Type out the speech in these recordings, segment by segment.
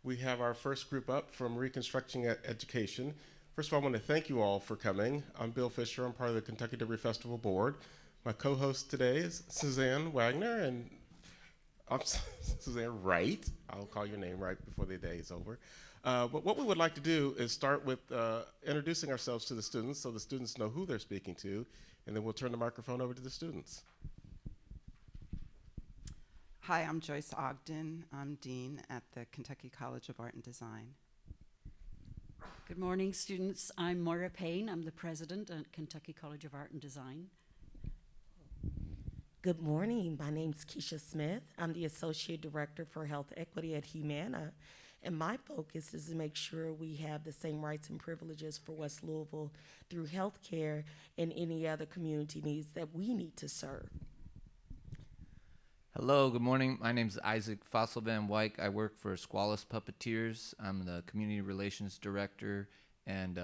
We have our first group up from Reconstructing Education. First of all, I want to thank you all for coming. I'm Bill Fisher. I'm part of the Kentucky Derby Festival Board. My co-host today is Suzanne Wagner, and I'm Suzanne Wright. I'll call your name right before the day is over. But what we would like to do is start with introducing ourselves to the students so the students know who they're speaking to, and then we'll turn the microphone over to the students. Hi, I'm Joyce Ogden. I'm Dean at the Kentucky College of Art and Design. Good morning, students. I'm Moira Payne. I'm the president at Kentucky College of Art and Design. Good morning. My name's Keisha Smith. I'm the Associate Director for Health Equity at Humana, and my focus is to make sure we have the same rights and privileges for West Louisville through healthcare and any other community needs that we need to serve. Hello, good morning. My name is Isaac Fossil Van Wyk. I work for Squalus Puppeteers. I'm the Community Relations Director, and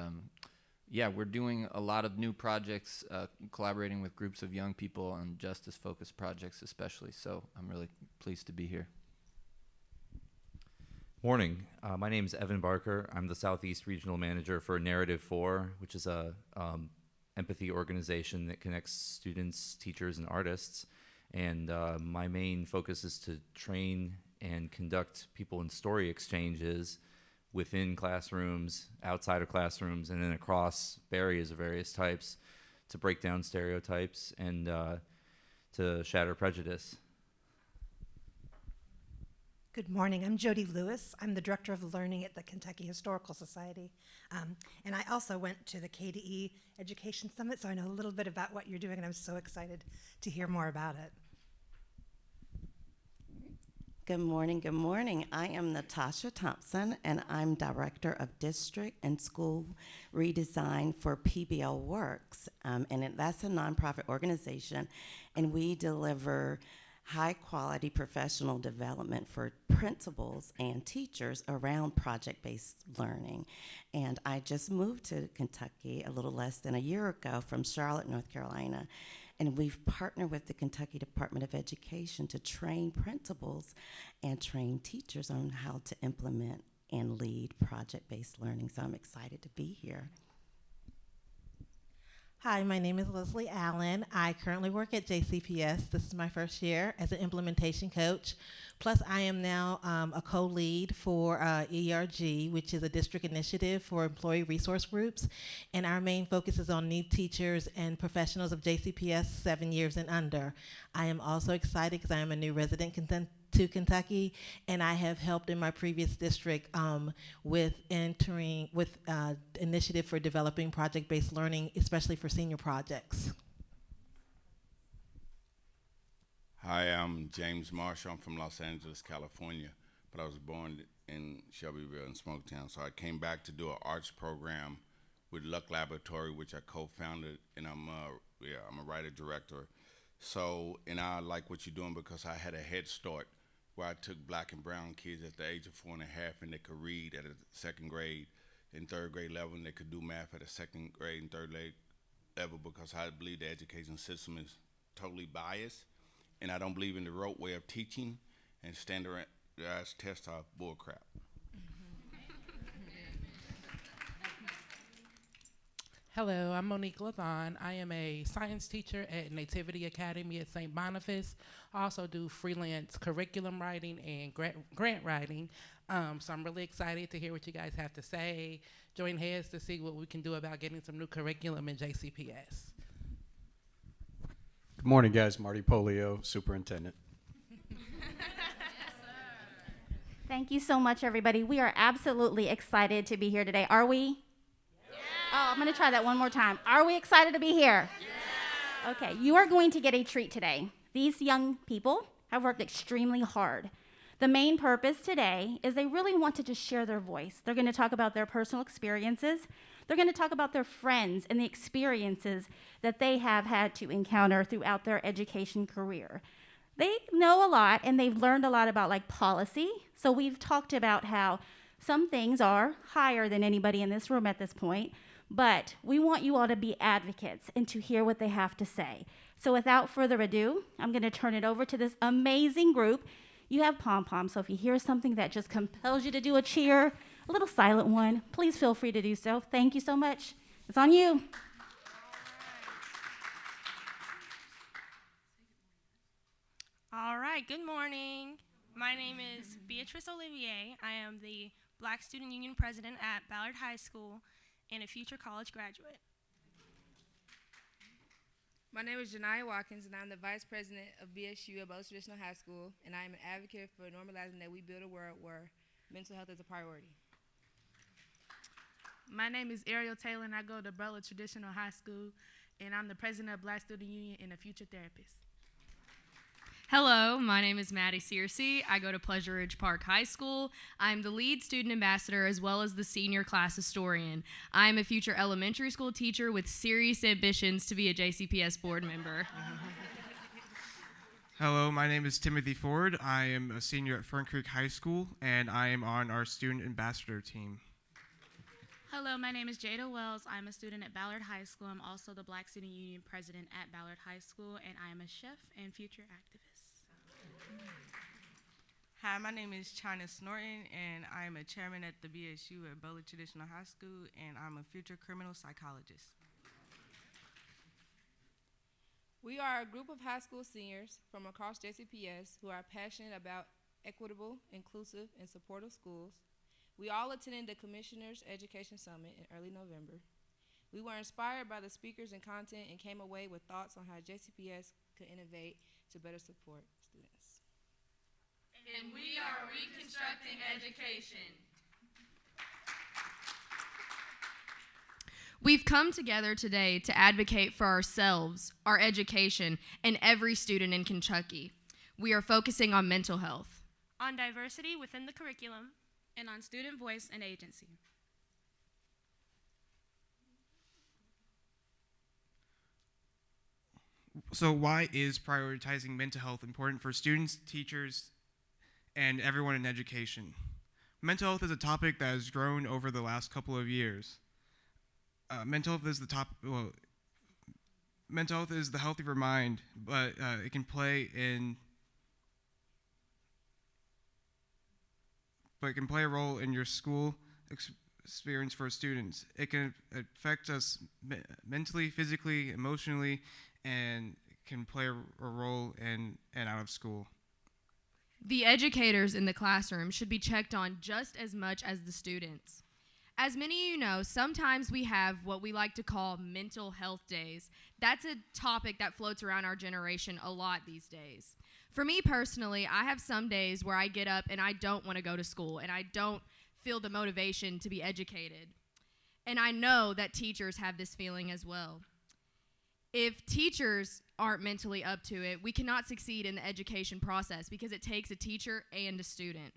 yeah, we're doing a lot of new projects, collaborating with groups of young people on justice-focused projects especially, so I'm really pleased to be here. Morning. My name is Evan Barker. I'm the Southeast Regional Manager for Narrative 4, which is a empathy organization that connects students, teachers, and artists. And my main focus is to train and conduct people in story exchanges within classrooms, outside of classrooms, and then across barriers of various types to break down stereotypes and to shatter prejudice. Good morning. I'm Jody Lewis. I'm the Director of Learning at the Kentucky Historical Society. And I also went to the KDE Education Summit, so I know a little bit about what you're doing, and I'm so excited to hear more about it. Good morning, good morning. I am Natasha Thompson, and I'm Director of District and School Redesign for PBL Works. That's a nonprofit organization, and we deliver high-quality professional development for principals and teachers around project-based learning. And I just moved to Kentucky a little less than a year ago from Charlotte, North Carolina. And we've partnered with the Kentucky Department of Education to train principals and train teachers on how to implement and lead project-based learning. So I'm excited to be here. Hi, my name is Leslie Allen. I currently work at JCPS. This is my first year as an implementation coach. Plus, I am now a co-lead for ERG, which is a district initiative for employee resource groups. And our main focus is on new teachers and professionals of JCPS 7 years and under. I am also excited because I am a new resident to Kentucky, and I have helped in my previous district with initiative for developing project-based learning, especially for senior projects. Hi, I'm James Marshall. I'm from Los Angeles, California, but I was born in Shelbyville and Smoketown. So I came back to do an arts program with Luck Laboratory, which I co-founded, and I'm a writer-director. So, and I like what you're doing because I had a head start where I took black and brown kids at the age of 4.5, and they could read at a second grade and third grade level, and they could do math at a second grade and third grade level, because I believe the education system is totally biased, and I don't believe in the rote way of teaching, and standardized tests are bullcrap. Hello, I'm Monique Lavon. I am a science teacher at Nativity Academy at St. Boniface. I also do freelance curriculum writing and grant writing. So I'm really excited to hear what you guys have to say. Join heads to see what we can do about getting some new curriculum in JCPS. Good morning, guys. Marty Polio, Superintendent. Thank you so much, everybody. We are absolutely excited to be here today. Are we? Oh, I'm going to try that one more time. Are we excited to be here? Yeah. Okay, you are going to get a treat today. These young people have worked extremely hard. The main purpose today is they really want to just share their voice. They're going to talk about their personal experiences. They're going to talk about their friends and the experiences that they have had to encounter throughout their education career. They know a lot, and they've learned a lot about like policy. So we've talked about how some things are higher than anybody in this room at this point, but we want you all to be advocates and to hear what they have to say. So without further ado, I'm going to turn it over to this amazing group. You have pom-poms, so if you hear something that just compels you to do a cheer, a little silent one, please feel free to do so. Thank you so much. It's on you. All right, good morning. My name is Beatrice Olivier. I am the Black Student Union President at Ballard High School and a future college graduate. My name is Janiyah Watkins, and I'm the Vice President of BSU at Butler Traditional High School, and I am an advocate for normalizing that we build a world where mental health is a priority. My name is Ariel Taylor, and I go to Butler Traditional High School, and I'm the President of Black Student Union and a future therapist. Hello, my name is Maddie Searcy. I go to Pleasure Ridge Park High School. I'm the lead student ambassador as well as the senior class historian. I'm a future elementary school teacher with serious ambitions to be a JCPS board member. Hello, my name is Timothy Ford. I am a senior at Fern Creek High School, and I am on our student ambassador team. Hello, my name is Jada Wells. I'm a student at Ballard High School. I'm also the Black Student Union President at Ballard High School, and I am a chef and future activist. Hi, my name is China Snorton, and I'm a chairman at the BSU at Butler Traditional High School, and I'm a future criminal psychologist. We are a group of high school seniors from across JCPS who are passionate about equitable, inclusive, and supportive schools. We all attended the Commissioners Education Summit in early November. We were inspired by the speakers and content and came away with thoughts on how JCPS could innovate to better support students. And we are Reconstructing Education. We've come together today to advocate for ourselves, our education, and every student in Kentucky. We are focusing on mental health, On diversity within the curriculum, and on student voice and agency. So why is prioritizing mental health important for students, teachers, and everyone in education? Mental health is a topic that has grown over the last couple of years. Mental health is mental health is the health of your mind, but it can play a role in your school experience for students. It can affect us mentally, physically, emotionally, and can play a role in and out of school. The educators in the classroom should be checked on just as much as the students. As many of you know, sometimes we have what we like to call mental health days. That's a topic that floats around our generation a lot these days. For me personally, I have some days where I get up and I don't want to go to school and I don't feel the motivation to be educated. And I know that teachers have this feeling as well. If teachers aren't mentally up to it, we cannot succeed in the education process because it takes a teacher and a student.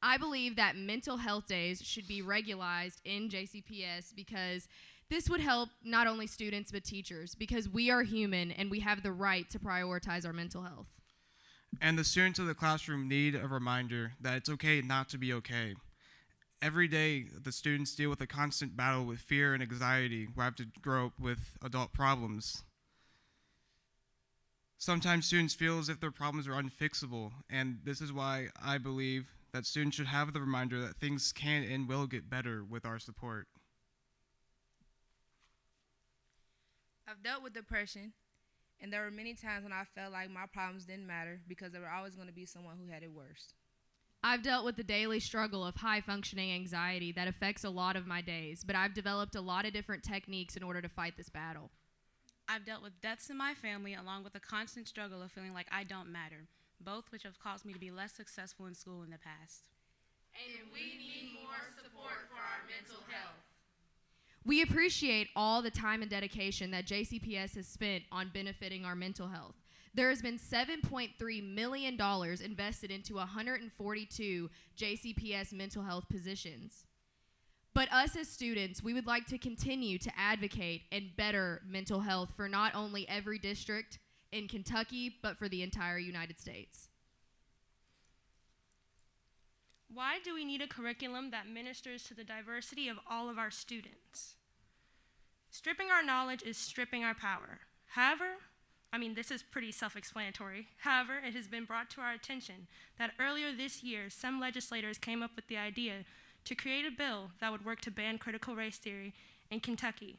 I believe that mental health days should be regularized in JCPS because this would help not only students but teachers, because we are human and we have the right to prioritize our mental health. And the students of the classroom need a reminder that it's okay not to be okay. Every day, the students deal with a constant battle with fear and anxiety who have to grow up with adult problems. Sometimes students feel as if their problems are unfixable, and this is why I believe that students should have the reminder that things can and will get better with our support. I've dealt with depression, and there were many times when I felt like my problems didn't matter because there were always going to be someone who had it worse. I've dealt with the daily struggle of high-functioning anxiety that affects a lot of my days, but I've developed a lot of different techniques in order to fight this battle. I've dealt with deaths in my family along with the constant struggle of feeling like I don't matter, both which have caused me to be less successful in school in the past. And we need more support for our mental health. We appreciate all the time and dedication that JCPS has spent on benefiting our mental health. There has been $7.3 million invested into 142 JCPS mental health positions. But us as students, we would like to continue to advocate and better mental health for not only every district in Kentucky, but for the entire United States. Why do we need a curriculum that ministers to the diversity of all of our students? Stripping our knowledge is stripping our power. However, This is pretty self-explanatory. However, it has been brought to our attention that earlier this year, some legislators came up with the idea to create a bill that would work to ban critical race theory in Kentucky.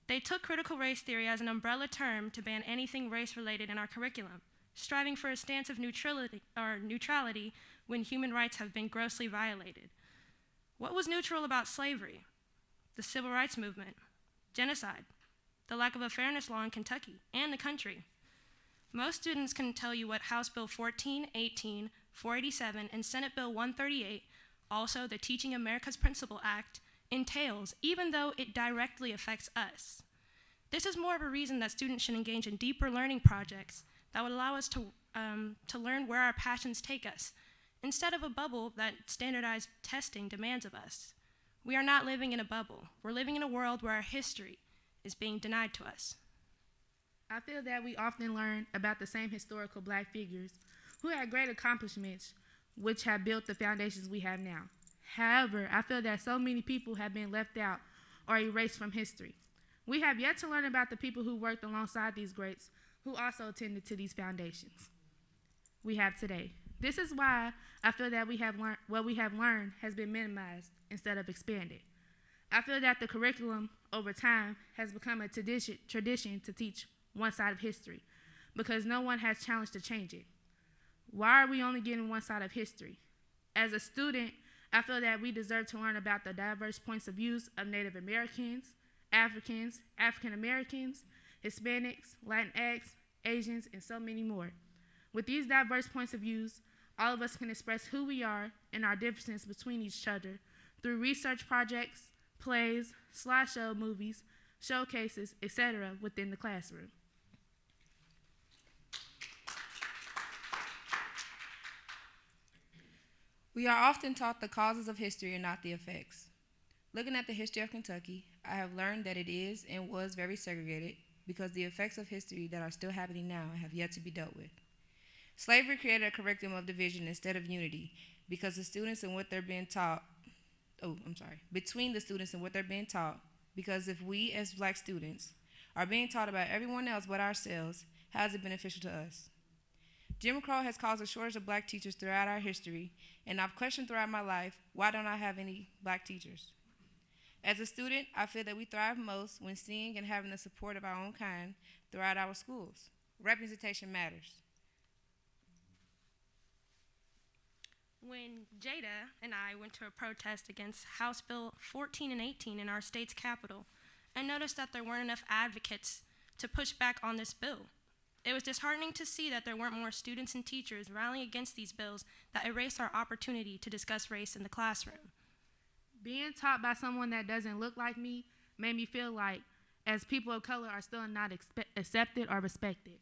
They took critical race theory as an umbrella term to ban anything race-related in our curriculum, striving for a stance of neutrality when human rights have been grossly violated. What was neutral about slavery, the civil rights movement, genocide, the lack of a fairness law in Kentucky and the country? Most students can tell you what House Bill 1418, 487, and Senate Bill 138, also the Teaching America's Principle Act, entails, even though it directly affects us. This is more of a reason that students should engage in deeper learning projects that would allow us to learn where our passions take us, instead of a bubble that standardized testing demands of us. We are not living in a bubble. We're living in a world where our history is being denied to us. I feel that we often learn about the same historical Black figures who had great accomplishments which have built the foundations we have now. However, I feel that so many people have been left out or erased from history. We have yet to learn about the people who worked alongside these greats who also attended to these foundations we have today. This is why I feel that what we have learned has been minimized instead of expanded. I feel that the curriculum over time has become a tradition to teach one side of history because no one has challenged to change it. Why are we only getting one side of history? As a student, I feel that we deserve to learn about the diverse points of views of Native Americans, Africans, African Americans, Hispanics, Latinx, Asians, and so many more. With these diverse points of views, all of us can express who we are and our differences between each other through research projects, plays, slideshow movies, showcases, etc. within the classroom. We are often taught the causes of history and not the effects. Looking at the history of Kentucky, I have learned that it is and was very segregated because the effects of history that are still happening now have yet to be dealt with. Slavery created a curriculum of division instead of unity because the students and what they're being taught, between the students and what they're being taught, because if we as Black students are being taught about everyone else but ourselves, how is it beneficial to us? Jim Crow has caused a shortage of Black teachers throughout our history, and I've questioned throughout my life, why don't I have any Black teachers? As a student, I feel that we thrive most when seeing and having the support of our own kind throughout our schools. Representation matters. When Jada and I went to a protest against House Bill 14 and 18 in our state's capital, I noticed that there weren't enough advocates to push back on this bill. It was disheartening to see that there weren't more students and teachers rallying against these bills that erase our opportunity to discuss race in the classroom. Being taught by someone that doesn't look like me made me feel like, as people of color, are still not accepted or respected.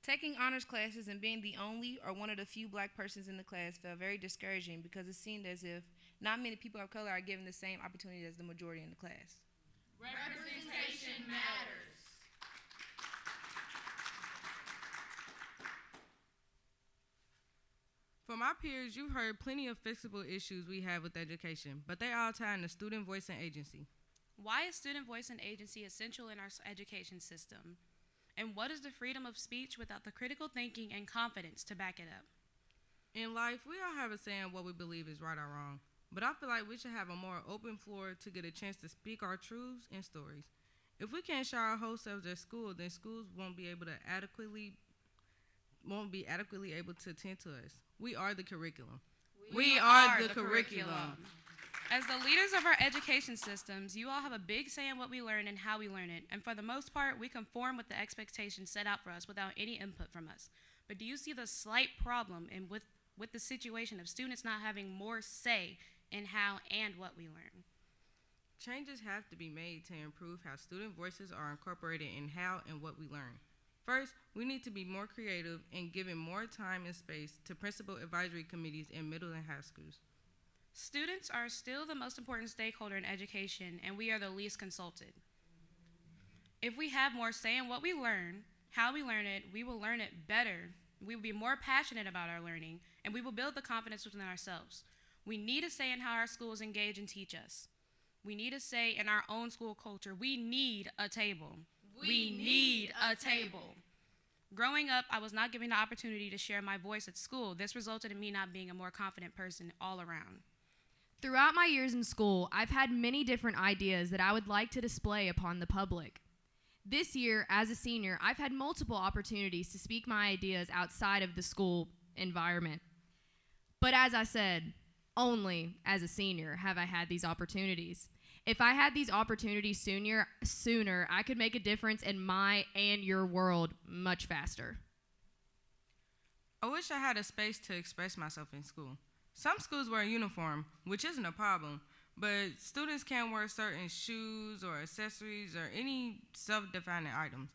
Taking honors classes and being the only or one of the few Black persons in the class felt very discouraging because it seemed as if not many people of color are given the same opportunity as the majority in the class. Representation matters. From our peers, you've heard plenty of fixable issues we have with education, but they all tie into student voice and agency. Why is student voice and agency essential in our education system? And what is the freedom of speech without the critical thinking and confidence to back it up? In life, we all have a say in what we believe is right or wrong, but I feel like we should have a more open floor to get a chance to speak our truths and stories. If we can't show our whole selves at school, then schools won't be adequately able to attend to us. We are the curriculum. We are the curriculum. As the leaders of our education systems, you all have a big say in what we learn and how we learn it. And for the most part, we conform with the expectations set out for us without any input from us. But do you see the slight problem with the situation of students not having more say in how and what we learn? Changes have to be made to improve how student voices are incorporated in how and what we learn. First, we need to be more creative and giving more time and space to principal advisory committees in middle and high schools. Students are still the most important stakeholder in education, and we are the least consulted. If we have more say in what we learn, how we learn it, we will learn it better. We will be more passionate about our learning, and we will build the confidence within ourselves. We need a say in how our schools engage and teach us. We need a say in our own school culture. We need a table. We need a table. Growing up, I was not given the opportunity to share my voice at school. This resulted in me not being a more confident person all around. Throughout my years in school, I've had many different ideas that I would like to display upon the public. This year, as a senior, I've had multiple opportunities to speak my ideas outside of the school environment. But as I said, only as a senior have I had these opportunities. If I had these opportunities sooner, I could make a difference in my and your world much faster. I wish I had a space to express myself in school. Some schools wear a uniform, which isn't a problem, but students can't wear certain shoes or accessories or any self-defining items.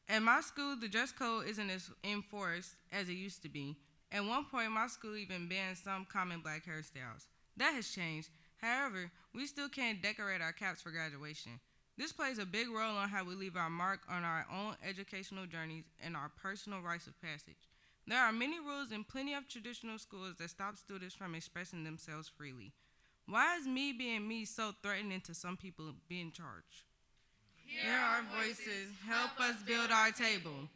At my school, the dress code isn't as enforced as it used to be. At one point, my school even banned some common black hairstyles. That has changed. However, we still can't decorate our caps for graduation. This plays a big role on how we leave our mark on our own educational journeys and our personal rites of passage. There are many rules in plenty of traditional schools that stop students from expressing themselves freely. Why is me being me so threatening to some people being charged? Hear our voices. Help us build our table.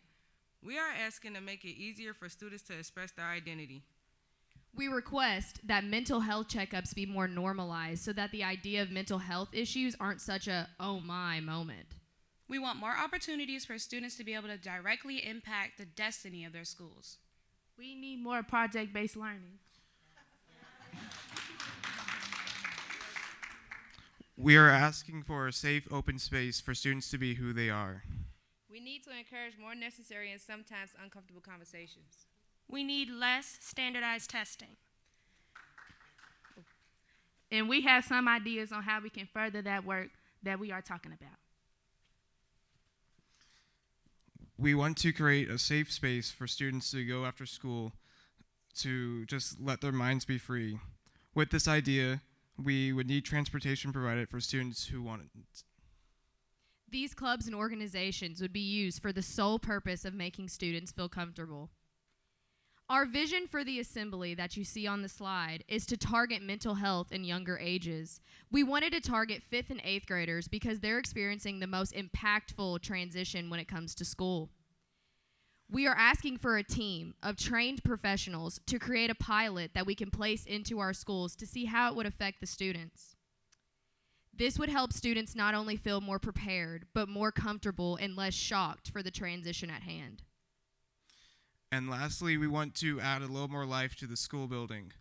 We are asking to make it easier for students to express their identity. We request that mental health checkups be more normalized so that the idea of mental health issues aren't such a oh my moment. We want more opportunities for students to be able to directly impact the destiny of their schools. We need more project-based learning. We are asking for a safe, open space for students to be who they are. We need to encourage more necessary and sometimes uncomfortable conversations. We need less standardized testing. And we have some ideas on how we can further that work that we are talking about. We want to create a safe space for students to go after school to just let their minds be free. With this idea, we would need transportation provided for students who want it. These clubs and organizations would be used for the sole purpose of making students feel comfortable. Our vision for the assembly that you see on the slide is to target mental health in younger ages. We wanted to target 5th and 8th graders because they're experiencing the most impactful transition when it comes to school. We are asking for a team of trained professionals to create a pilot that we can place into our schools to see how it would affect the students. This would help students not only feel more prepared, but more comfortable and less shocked for the transition at hand. And lastly, we want to add a little more life to the school building.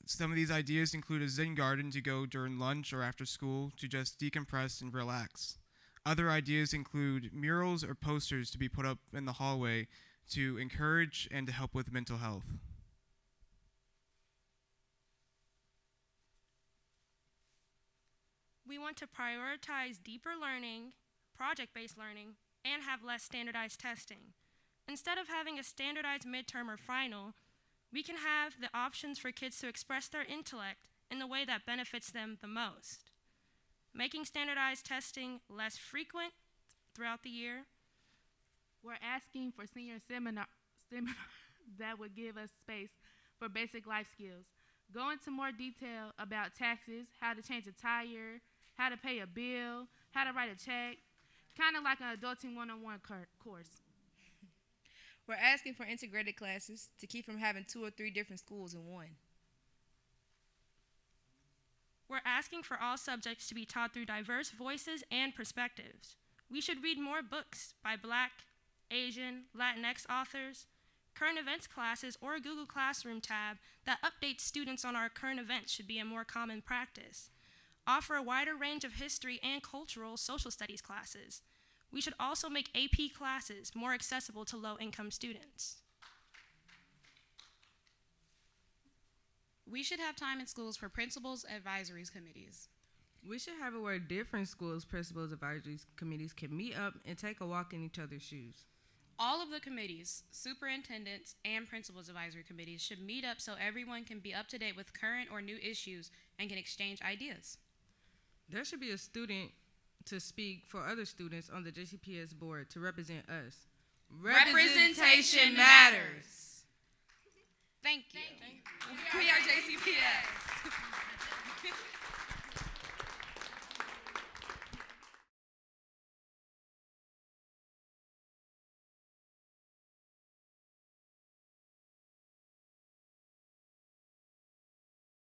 Some of these ideas include a Zen garden to go during lunch or after school to just decompress and relax. Other ideas include murals or posters to be put up in the hallway to encourage and to help with mental health. We want to prioritize deeper learning, project-based learning, and have less standardized testing. Instead of having a standardized midterm or final, we can have the options for kids to express their intellect in the way that benefits them the most. Making standardized testing less frequent throughout the year. We're asking for senior seminar that would give us space for basic life skills. Go into more detail about taxes, how to change a tire, how to pay a bill, how to write a check, kind of like an adulting 101 course. We're asking for integrated classes to keep from having 2 or 3 different schools in one. We're asking for all subjects to be taught through diverse voices and perspectives. We should read more books by Black, Asian, Latinx authors, current events classes, or a Google Classroom tab that updates students on our current events should be a more common practice. Offer a wider range of history and cultural social studies classes. We should also make AP classes more accessible to low-income students. We should have time in schools for principals' advisory committees. We should have it where different schools' principals' advisory committees can meet up and take a walk in each other's shoes. All of the committees, superintendents, and principals' advisory committees should meet up so everyone can be up to date with current or new issues and can exchange ideas. There should be a student to speak for other students on the JCPS board to represent us. Representation matters. Thank you. We are JCPS.